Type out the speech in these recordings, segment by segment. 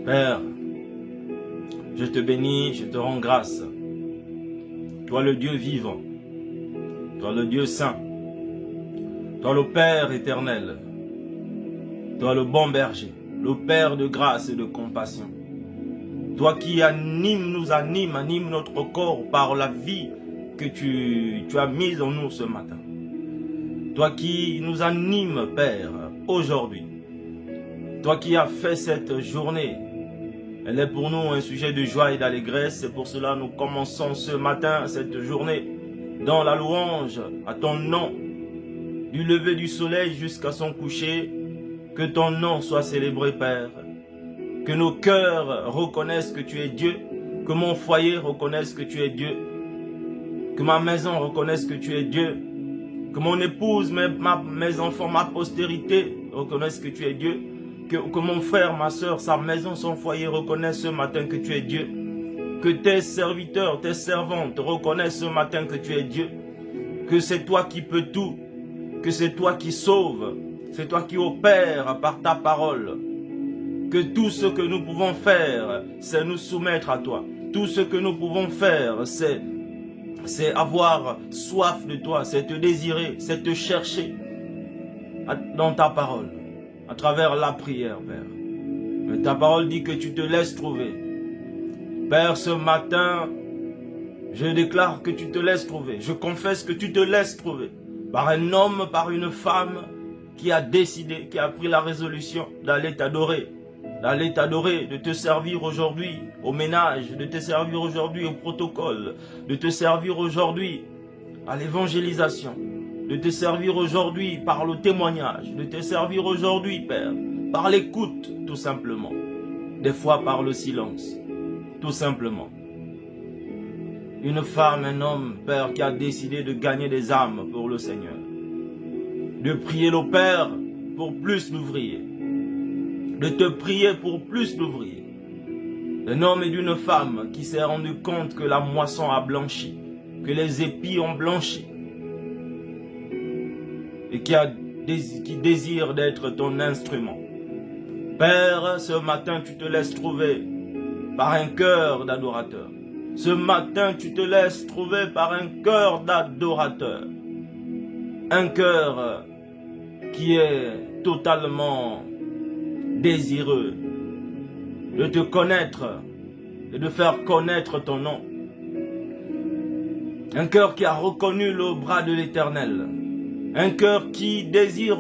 Père, je te bénis, je te rends grâce. Toi le Dieu vivant, toi le Dieu saint, toi le Père éternel, toi le bon berger, le Père de grâce et de compassion. Toi qui anime notre corps par la vie que tu as mise en nous ce matin. Toi qui nous anime, Père, aujourd'hui. Toi qui as fait cette journée. Elle est pour nous un sujet de joie et d'allégresse. C'est pour cela que nous commençons ce matin, cette journée, dans la louange à ton nom. Du lever du soleil jusqu'à son coucher. Que ton nom soit célébré, Père. Que nos cœurs reconnaissent que tu es Dieu. Que mon foyer reconnaisse que tu es Dieu. Que ma maison reconnaisse que tu es Dieu. Que mon épouse, mes enfants, ma postérité reconnaissent que tu es Dieu. Que mon frère, ma soeur, sa maison, son foyer reconnaissent ce matin que tu es Dieu. Que tes serviteurs, tes servantes reconnaissent ce matin que tu es Dieu. Que c'est toi qui peux tout. Que c'est toi qui sauves. C'est toi qui opères par ta parole. Que tout ce que nous pouvons faire, c'est nous soumettre à toi. Tout ce que nous pouvons faire, c'est avoir soif de toi, c'est te désirer, c'est te chercher dans ta parole, à travers la prière, Père. Mais ta parole dit que tu te laisses trouver. Père, ce matin, je déclare que tu te laisses trouver. Je confesse que tu te laisses trouver par un homme, par une femme qui a décidé, qui a pris la résolution d'aller t'adorer. D'aller t'adorer, de te servir aujourd'hui au ménage, de te servir aujourd'hui au protocole, de te servir aujourd'hui à l'évangélisation, de te servir aujourd'hui par le témoignage, de te servir aujourd'hui, Père, par l'écoute, tout simplement. Des fois par le silence, tout simplement. Une femme, un homme, Père, qui a décidé de gagner des âmes pour le Seigneur. De prier le Père pour plus d'ouvriers. De te prier pour plus d'ouvriers. D'un homme et d'une femme qui s'est rendu compte que la moisson a blanchi, que les épis ont blanchi, et qui désire d'être ton instrument. Père, ce matin, tu te laisses trouver par un cœur d'adorateur. Ce matin, tu te laisses trouver par un cœur d'adorateur. Un cœur qui est totalement désireux de te connaître et de faire connaître ton nom. Un cœur qui a reconnu le bras de l'Éternel. Un cœur qui désire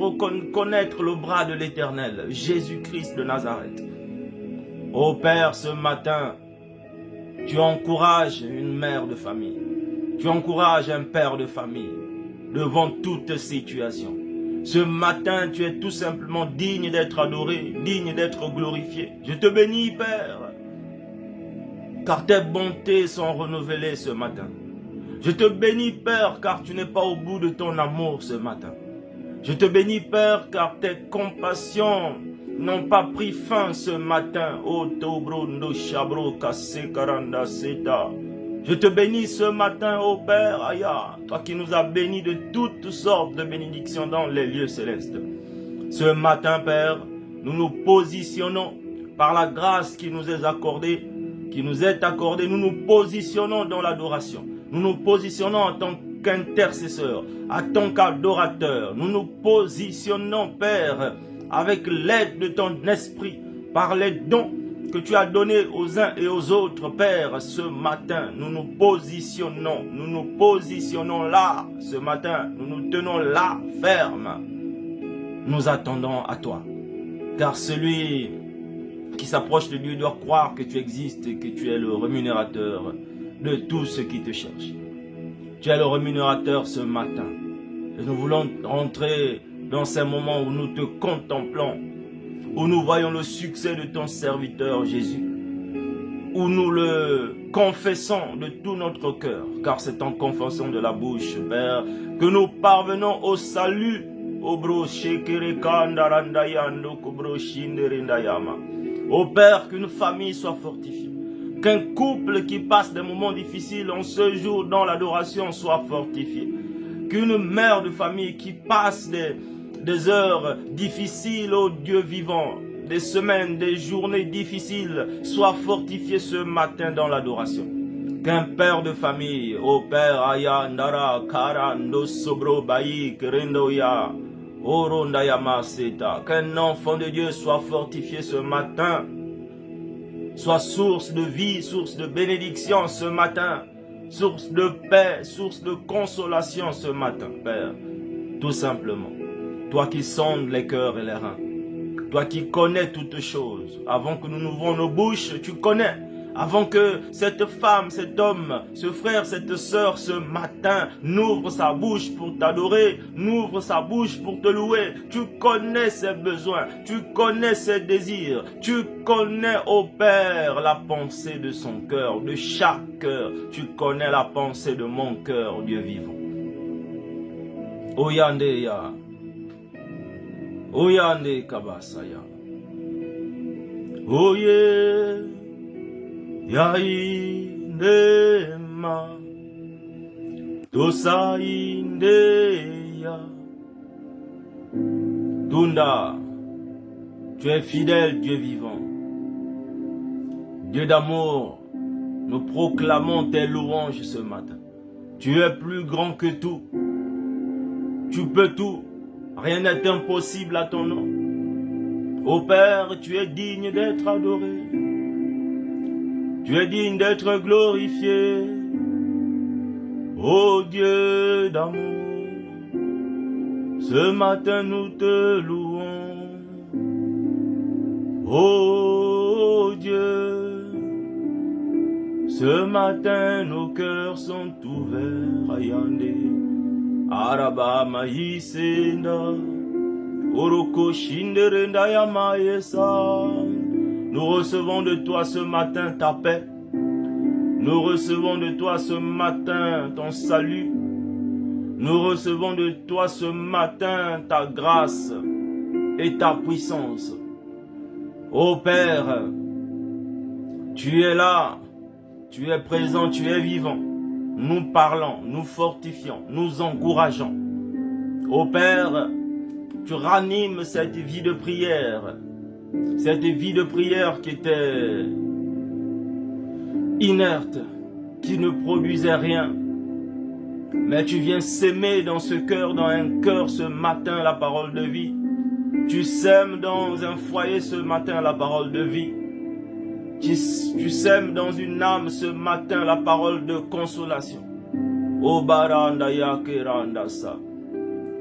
connaître le bras de l'Éternel, Jésus-Christ de Nazareth. Ô Père, ce matin, tu encourages une mère de famille. Tu encourages un père de famille devant toute situation. Ce matin, tu es tout simplement digne d'être adoré, digne d'être glorifié. Je te bénis, Père, car tes bontés sont renouvelées ce matin. Je te bénis, Père, car tu n'es pas au bout de ton amour ce matin. Je te bénis, Père, car tes compassions n'ont pas pris fin ce matin. Je te bénis ce matin, ô Père, Aya, toi qui nous as bénis de toutes sortes de bénédictions dans les lieux célestes. Ce matin, Père, nous nous positionnons par la grâce qui nous est accordée, nous nous positionnons dans l'adoration. Nous nous positionnons en tant qu'intercesseur, en tant qu'adorateur. Nous nous positionnons, Père, avec l'aide de ton esprit, par les dons que tu as donnés aux uns et aux autres, Père. Ce matin, nous nous positionnons là, ce matin, nous nous tenons là, ferme. Nous attendons à toi, car celui qui s'approche de Dieu doit croire que tu existes et que tu es le rémunérateur de tous ceux qui te cherchent. Tu es le rémunérateur ce matin. Et nous voulons rentrer dans ces moments où nous te contemplons, où nous voyons le succès de ton serviteur Jésus, où nous le confessons de tout notre cœur, car c'est en confessant de la bouche, Père, que nous parvenons au salut. Ô Père, qu'une famille soit fortifiée. Qu'un couple qui passe des moments difficiles en ce jour dans l'adoration soit fortifié. Qu'une mère de famille qui passe des heures difficiles au Dieu vivant, des semaines, des journées difficiles, sois fortifié ce matin dans l'adoration. Qu'un père de famille, ô Père Aya Ndara Kara Ndo Sobro Bayi Kerendoya Orondayama Seta, qu'un enfant de Dieu soit fortifié ce matin, soit source de vie, source de bénédiction ce matin, source de paix, source de consolation ce matin, Père. Tout simplement, toi qui sondes les cœurs et les reins, toi qui connais toutes choses, avant que nous n'ouvrons nos bouches, tu connais. Avant que cette femme, cet homme, ce frère, cette sœur, ce matin, n'ouvre sa bouche pour t'adorer, n'ouvre sa bouche pour te louer. Tu connais ses besoins, tu connais ses désirs, tu connais, ô Père, la pensée de son cœur, de chaque cœur. Tu connais la pensée de mon cœur, Dieu vivant. Oyandeya, Oyande Kabasaya, Oye. Yaindema Tosaindeya Tunda, tu es fidèle, Dieu vivant. Dieu d'amour, nous proclamons tes louanges ce matin. Tu es plus grand que tout. Tu peux tout. Rien n'est impossible à ton nom. Ô Père, tu es digne d'être adoré. Tu es digne d'être glorifié, ô Dieu d'amour. Ce matin nous te louons, ô Dieu. Ce matin nos cœurs sont ouverts, Ayande, Araba Maïsenda, Oroko Shinderenda Yamaesa. Nous recevons de toi ce matin ta paix. Nous recevons de toi ce matin ton salut. Nous recevons de toi ce matin ta grâce et ta puissance. Ô Père, tu es là, tu es présent, tu es vivant. Nous parlons, nous fortifions, nous encourageons. Ô Père, tu ranimes cette vie de prière. Cette vie de prière qui était inerte, qui ne produisait rien. Mais tu viens s'aimer dans ce cœur, dans un cœur ce matin la parole de vie. Tu sèmes dans un foyer ce matin la parole de vie. Tu sèmes dans une âme ce matin la parole de consolation. O barandaya kerandasa.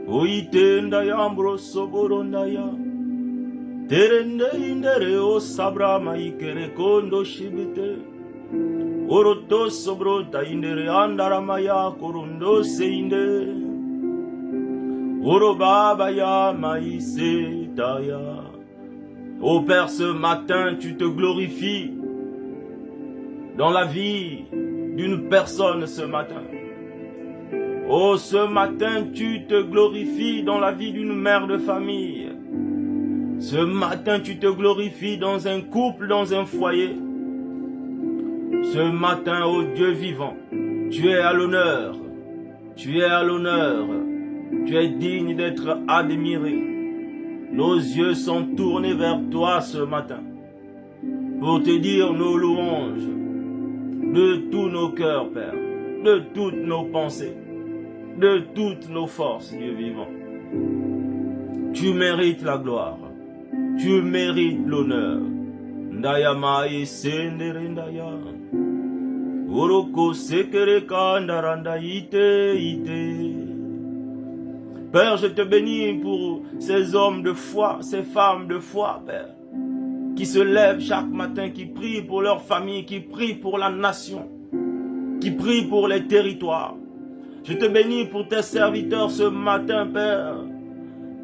O itendaya ambro soborondaya. Terende indere o sabra maikere kondo shibite. Oroto sobrota indere andara maya korundo seinde. Orobaba ya maïse taya. Ô Père, ce matin, tu te glorifies dans la vie d'une personne ce matin. Oh, ce matin, tu te glorifies dans la vie d'une mère de famille. Ce matin, tu te glorifies dans un couple, dans un foyer. Ce matin, ô Dieu vivant, tu es à l'honneur. Tu es à l'honneur. Tu es digne d'être admiré. Nos yeux sont tournés vers toi ce matin pour te dire nos louanges de tous nos cœurs, Père, de toutes nos pensées, de toutes nos forces, Dieu vivant. Tu mérites la gloire. Tu mérites l'honneur. Ndayama isenderendaya. Oroko sekereka ndaranda ite. Père, je te bénis pour ces hommes de foi, ces femmes de foi, Père, qui se lèvent chaque matin, qui prient pour leur famille, qui prient pour la nation, qui prient pour les territoires. Je te bénis pour tes serviteurs ce matin, Père,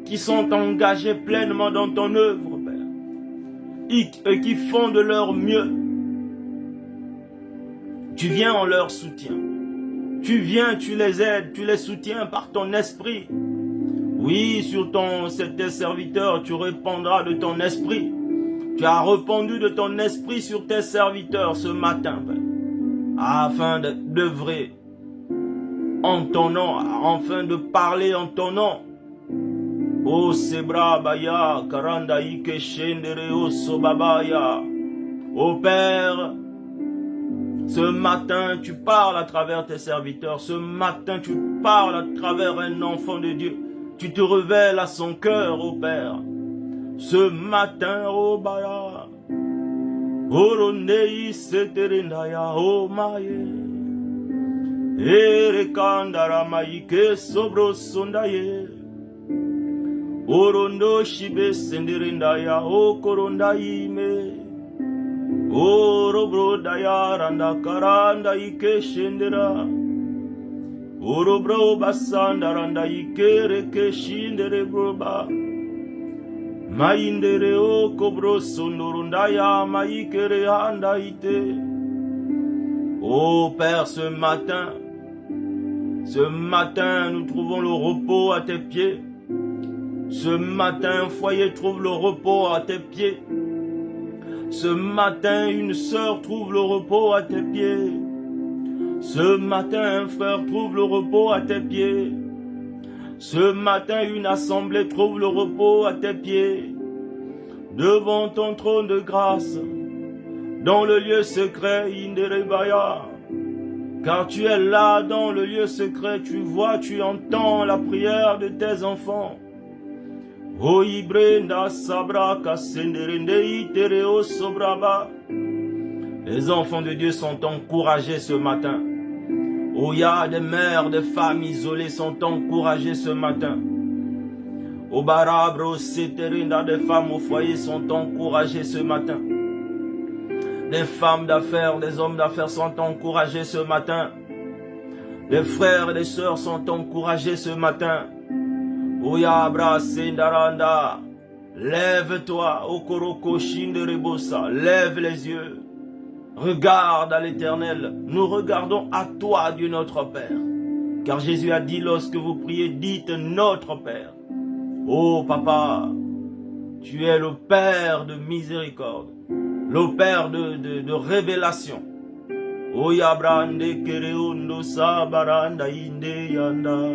qui sont engagés pleinement dans ton œuvre, Père, et qui font de leur mieux. Tu viens en leur soutien. Tu viens, tu les aides, tu les soutiens par ton esprit. Oui, sur tes serviteurs, tu répandras de ton esprit. Tu as répandu de ton esprit sur tes serviteurs ce matin, Père, afin d'œuvrer en ton nom, afin de parler en ton nom. O sebra baya karanda ike shendere o sobabaya. Ô Père, ce matin tu parles à travers tes serviteurs. Ce matin tu parles à travers un enfant de Dieu. Tu te révèles à son cœur, ô Père. Ce matin, ô Baya. Orondei seterendaya o maye. Ere kandara maike sobro sondaye. Orondo shibe senderendaya o korondaime. Oro bro daya randa karanda ike shendera. Oro bro basanda randa ike reke shindere bro ba. Maindere o kobro sondorundaya maikere handa ite. Oh Père, ce matin, nous trouvons le repos à tes pieds. Ce matin, un foyer trouve le repos à tes pieds. Ce matin, une sœur trouve le repos à tes pieds. Ce matin, un frère trouve le repos à tes pieds. Ce matin, une assemblée trouve le repos à tes pieds. Devant ton trône de grâce, dans le lieu secret, Inderebaya. Car tu es là dans le lieu secret, tu vois, tu entends la prière de tes enfants. O Ibrenda Sabra Kasenderende Itereo Sobraba. Les enfants de Dieu sont encouragés ce matin. Oh, il y a des mères, des femmes isolées sont encouragées ce matin. Au Barabro, Seterenda, des femmes au foyer sont encouragées ce matin. Des femmes d'affaires, des hommes d'affaires sont encouragés ce matin. Des frères et des sœurs sont encouragés ce matin. Oyabra Sendaranda, lève-toi, Okoroko Shinderebosa, lève les yeux. Regarde à l'Éternel, nous regardons à toi, Dieu notre Père. Car Jésus a dit lorsque vous priez, dites notre Père. Oh Papa, tu es le Père de miséricorde, le Père de révélation. Oyabrande Kereundo Sabaranda Inde Yanda.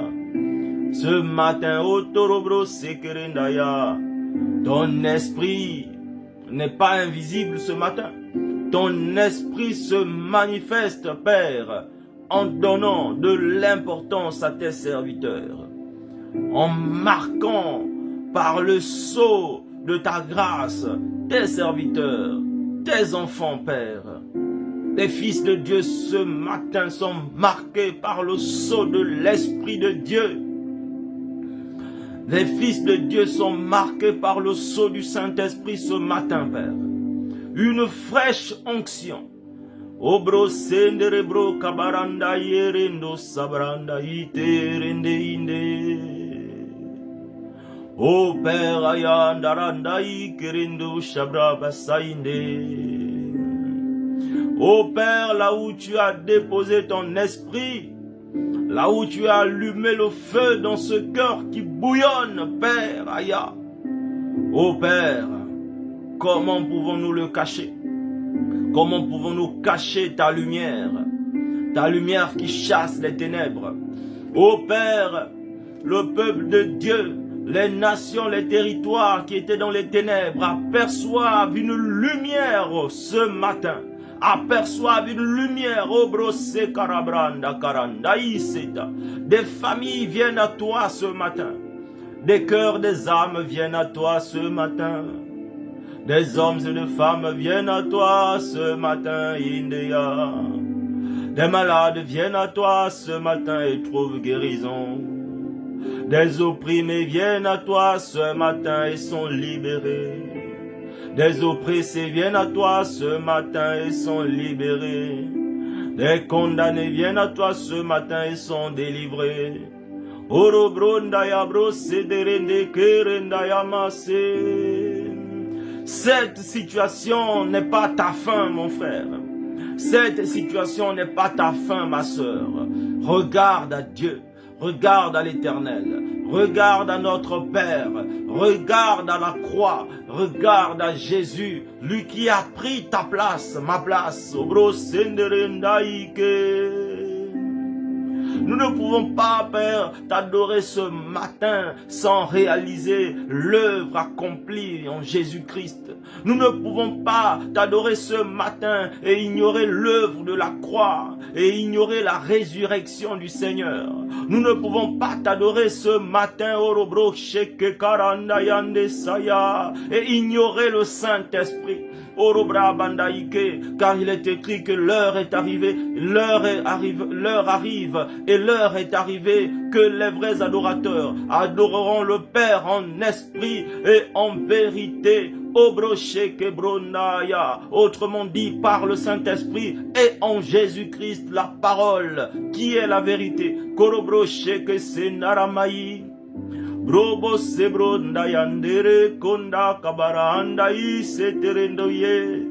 Ce matin, Otorobro Sekerendaya, ton esprit n'est pas invisible ce matin. Ton esprit se manifeste, Père, en donnant de l'importance à tes serviteurs, en marquant par le sceau de ta grâce tes serviteurs, tes enfants, Père. Les fils de Dieu ce matin sont marqués par le sceau de l'Esprit de Dieu. Les fils de Dieu sont marqués par le sceau du Saint-Esprit ce matin, Père. Une fraîche onction. Obro senderebro kabaranda yerendo sabranda iterende inde. O Père ayandaranda ikerendo shabra basainde. Ô Père, là où tu as déposé ton esprit, là où tu as allumé le feu dans ce cœur qui bouillonne, Père, Aya. Ô Père, comment pouvons-nous le cacher? Comment pouvons-nous cacher ta lumière qui chasse les ténèbres? Ô Père, le peuple de Dieu, les nations, les territoires qui étaient dans les ténèbres aperçoivent une lumière ce matin. Aperçoivent une lumière, Obrose Karabranda Karanda Iseta. Des familles viennent à toi ce matin. Des cœurs, des âmes viennent à toi ce matin. Des hommes et des femmes viennent à toi ce matin, India. Des malades viennent à toi ce matin et trouvent guérison. Des opprimés viennent à toi ce matin et sont libérés. Des oppressés viennent à toi ce matin et sont libérés. Des condamnés viennent à toi ce matin et sont délivrés. Cette situation n'est pas ta fin, mon frère. Cette situation n'est pas ta fin, ma sœur. Regarde à Dieu. Regarde à l'Éternel, regarde à notre Père, regarde à la croix, regarde à Jésus, lui qui a pris ta place, ma place. Nous ne pouvons pas, Père, t'adorer ce matin sans réaliser l'œuvre accomplie en Jésus-Christ. Nous ne pouvons pas t'adorer ce matin et ignorer l'œuvre de la croix et ignorer la résurrection du Seigneur. Nous ne pouvons pas t'adorer ce matin, Orobro Sheke Karanda Yande Saya, et ignorer le Saint-Esprit. Orobra Bandaïke, car il est écrit que l'heure est arrivée, l'heure arrive et l'heure est arrivée que les vrais adorateurs adoreront le Père en esprit et en vérité. Obrosheke Bronaya, autrement dit par le Saint-Esprit et en Jésus-Christ, la parole qui est la vérité. Korobrosheke Senaramayi. Brobo sebronda yandere konda kabaranda iseterendoye.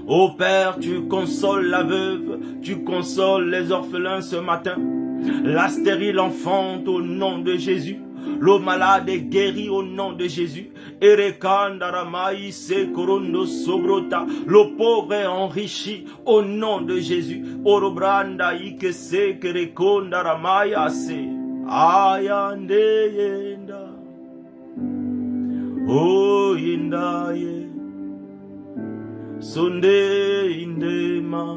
Ô Père, tu consoles la veuve, tu consoles les orphelins ce matin. La stérile enfante au nom de Jésus. Le malade est guéri au nom de Jésus. Erekandaramai se korondo sobrota. Le pauvre est enrichi au nom de Jésus. Orobranda ike se kerekondaramai ase. Ayande yenda, oh yenda ye, sonde indema,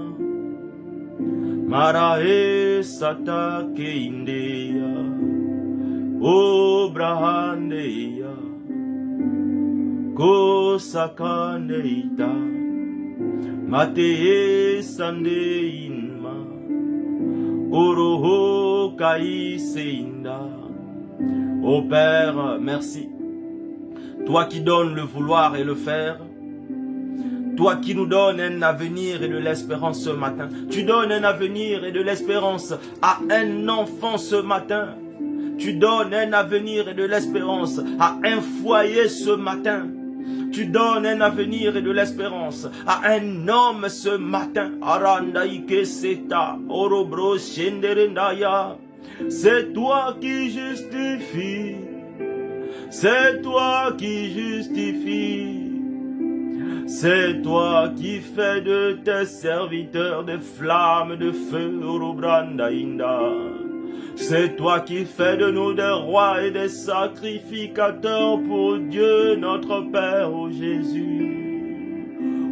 marae satake indeya, oh brahandeya, ko sakande ita, mateye sande inma, oroho. Ô Père, merci. Toi qui donnes le vouloir et le faire, toi qui nous donnes un avenir et de l'espérance ce matin, tu donnes un avenir et de l'espérance à un enfant ce matin. Tu donnes un avenir et de l'espérance à un foyer ce matin. Tu donnes un avenir et de l'espérance à un homme ce matin. Arandaike seta, orobro shenderendaya. C'est toi qui justifie. C'est toi qui justifie. C'est toi qui fais de tes serviteurs des flammes de feu, orobrandainda. C'est toi qui fais de nous des rois et des sacrificateurs pour Dieu notre Père, ô Jésus.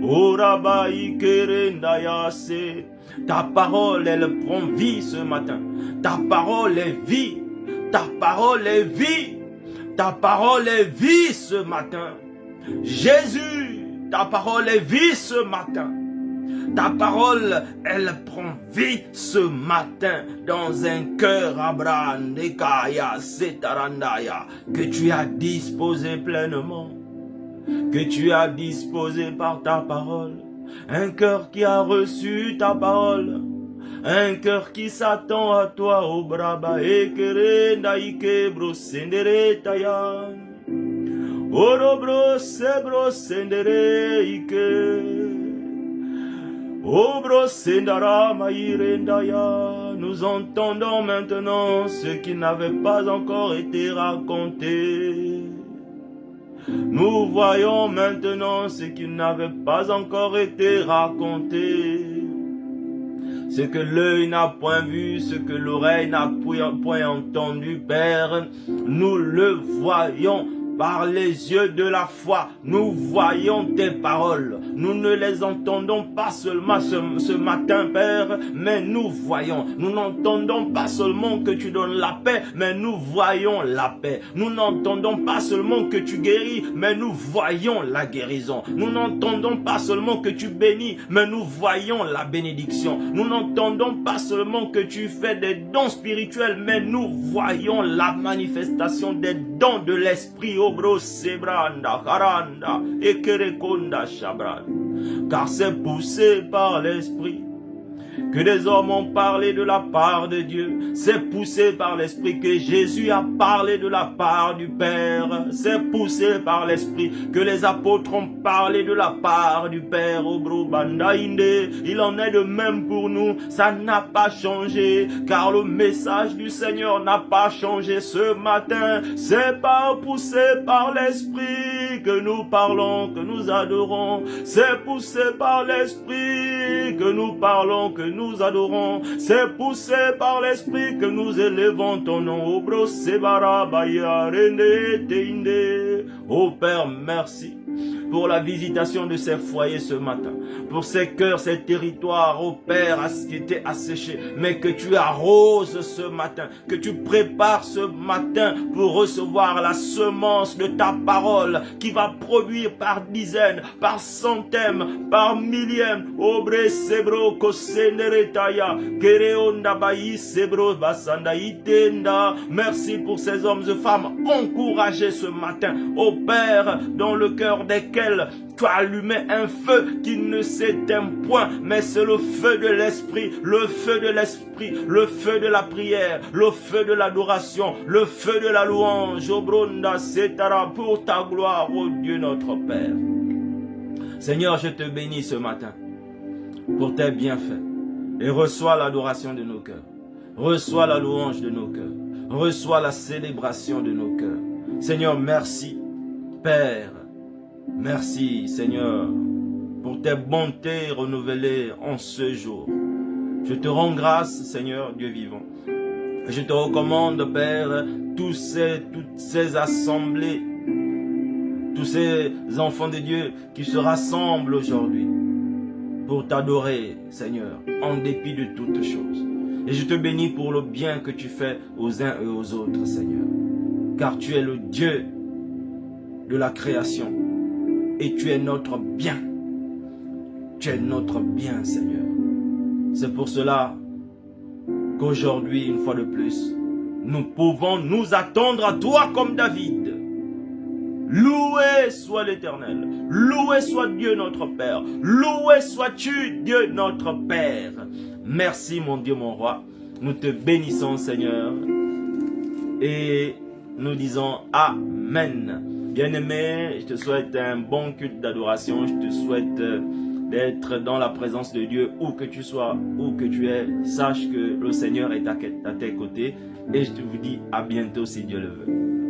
Ô Rabbi Kerendayase, ta parole, elle prend vie ce matin. Ta parole est vie. Ta parole est vie. Ta parole est vie ce matin. Jésus, ta parole est vie ce matin. Ta parole, elle prend vie ce matin dans un cœur Abraham, Nekaya, Setarandaya, que tu as disposé pleinement, que tu as disposé par ta parole. Un cœur qui a reçu ta parole, un cœur qui s'attend à toi, O Braba, Ekere, Naike, Bro, Sendere, Tayan, Orobro, Sebro, Sendere, Ike. Obro Sendara Maïrendaya, nous entendons maintenant ce qui n'avait pas encore été raconté. Nous voyons maintenant ce qui n'avait pas encore été raconté. Ce que l'œil n'a point vu, ce que l'oreille n'a point entendu, Père, nous le voyons. Par les yeux de la foi, nous voyons tes paroles. Nous ne les entendons pas seulement ce matin, Père, mais nous voyons. Nous n'entendons pas seulement que tu donnes la paix, mais nous voyons la paix. Nous n'entendons pas seulement que tu guéris, mais nous voyons la guérison. Nous n'entendons pas seulement que tu bénis, mais nous voyons la bénédiction. Nous n'entendons pas seulement que tu fais des dons spirituels, mais nous voyons la manifestation des dons de l'esprit. Obro sebranda haranda ekerekonda shabran. Car c'est poussé par l'esprit que des hommes ont parlé de la part de Dieu. C'est poussé par l'Esprit que Jésus a parlé de la part du Père. C'est poussé par l'Esprit que les apôtres ont parlé de la part du Père. Il en est de même pour nous. Ça n'a pas changé, car le message du Seigneur n'a pas changé ce matin. C'est pas poussé par l'Esprit que nous parlons, que nous adorons. C'est poussé par l'Esprit que nous parlons, que nous nous adorons. C'est poussé par l'Esprit que nous élevons ton nom. Oh Père, merci pour la visitation de ces foyers ce matin, pour ces cœurs, ces territoires, oh Père, qui étaient asséchés, mais que tu arroses ce matin, que tu prépares ce matin pour recevoir la semence de ta parole qui va produire par dizaines, par centaines, par millièmes. Obre sebro koseneretaya, kereonda bayi sebro basanda itenda. Merci pour ces hommes et femmes encouragés ce matin, oh Père, dans le cœur desquels tu as allumé un feu qui ne s'éteint point, mais c'est le feu de l'Esprit, le feu de l'Esprit, le feu de la prière, le feu de l'adoration, le feu de la louange. Obronda setara, pour ta gloire, ô Dieu notre Père. Seigneur, je te bénis ce matin pour tes bienfaits et reçois l'adoration de nos cœurs, reçois la louange de nos cœurs, reçois la célébration de nos cœurs. Seigneur, merci, Père. Merci Seigneur pour tes bontés renouvelées en ce jour. Je te rends grâce Seigneur Dieu vivant. Je te recommande Père toutes ces assemblées, tous ces enfants de Dieu qui se rassemblent aujourd'hui pour t'adorer Seigneur en dépit de toutes choses. Et je te bénis pour le bien que tu fais aux uns et aux autres Seigneur. Car tu es le Dieu de la création. Et tu es notre bien. Tu es notre bien, Seigneur. C'est pour cela qu'aujourd'hui, une fois de plus, nous pouvons nous attendre à toi comme David. Loué soit l'Éternel. Loué soit Dieu notre Père. Loué sois-tu, Dieu notre Père. Merci, mon Dieu, mon roi. Nous te bénissons, Seigneur. Et nous disons Amen. Bien-aimé, je te souhaite un bon culte d'adoration. Je te souhaite d'être dans la présence de Dieu où que tu sois, où que tu es. Sache que le Seigneur est à tes côtés. Et je te vous dis à bientôt si Dieu le veut.